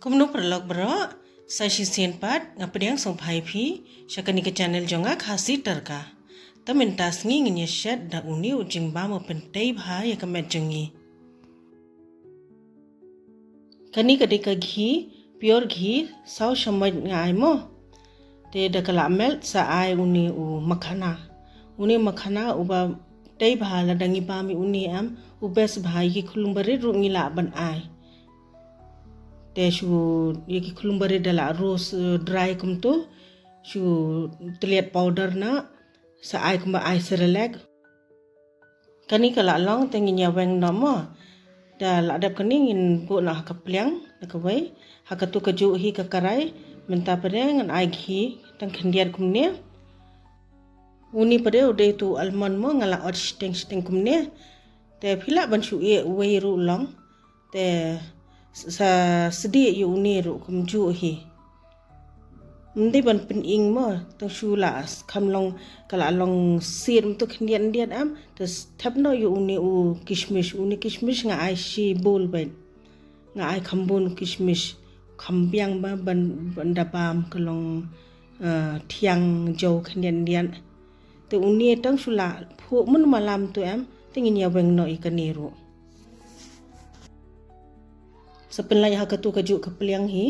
Kumno perlok bro, saya sisian pat ngapediang song pai phi, syakani ke channel jonga khasi terka. Tamintas ngi nyeshat da uni ujing ba mo pentai bha ya kamet jongi. Kani kadika ghi, pure ghi, sau shamaj ngai mo. Te da kalamel sa ai uni u makhana. Uni makhana uba tei bha la dangi ba mi uni am ubes bha yi khulung bari ru ngila ban ai. Te shu yaki khulung bari dala rose dry kum tu shu terlihat powder na sa ai kumba ai serelek. Kani kala long tengi nyaweng nama da ladap kani ngin bu na kapliang na kawai hakatu kaju hi kakarai menta pada ngan ai ghi tang khendian kumne uni pada udah tu almond mo ngala ot steng kumne te phila ban shu e wei ru long te sa sedi yu uni ru kumju hi ndi ban pin ing mo tang shu la kham long kala long sir tu khendian dian am te thap no yu uni u kishmish nga ai shi bol ben nga ai khambun kishmish khambiang ba ban da bam kalong thiang jo khendian dian te uni tang shu la phu mun malam tu am tingin ya weng no ikaniru sepenlai hakatu kaju kepliang hi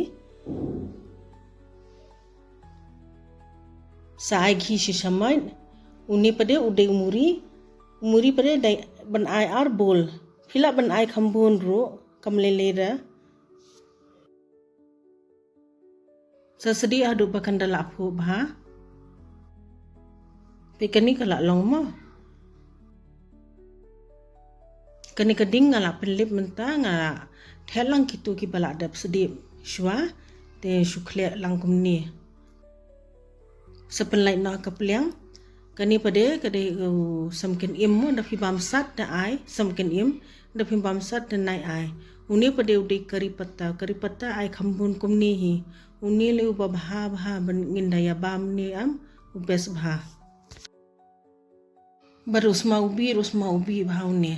saai ghi shishamai uni pada udai umuri pada dai ban ai ar bol phila ban ai khambun ru kamlelera sesedi adu bakan dala phu bha pikani kala long mo kani kading ngala pelip menta ngala thelang kitu ki bala dap sedi shwa te shukhle langkum ni sepenlai na kapliang kani pade kade samken im mo da bam sat da ai samken im da bam sat da nai ai uni pade udi kari patta ai khambun kumni hi uni le uba bha ban ngindaya bam ni am ubes bha barusma ubi bha uni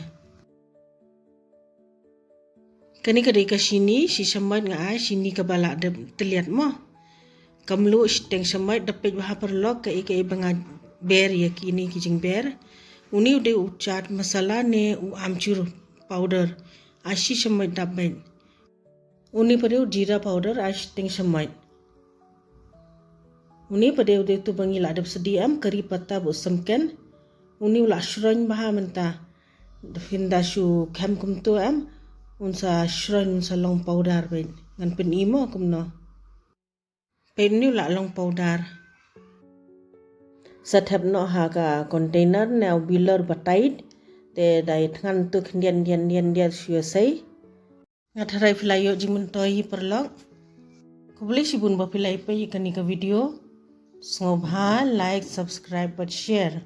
kani kade ka shini shishamat nga ai shini ka bala da terlihat mo kamlu steng shamat dapat bha perlok ke banga ber ya kini kijing ber uni ude ucat masala ne u amchur powder ashi shamat dapen uni pada jira powder ashteng shamat uni pada ude tu bangi ladap sediam kari pata bu samken uni ula shroin baha menta finda shu kham kum tu am unsa shroin unsa long powder ben ngan pen imo kumno pen ni ula long powder sathap no ha ka container ne biler batait te dai than tu khndian shu sai ngatharai philayo jimun toi perlok kubli sibun ba philai pe kani ka video so bha like subscribe but share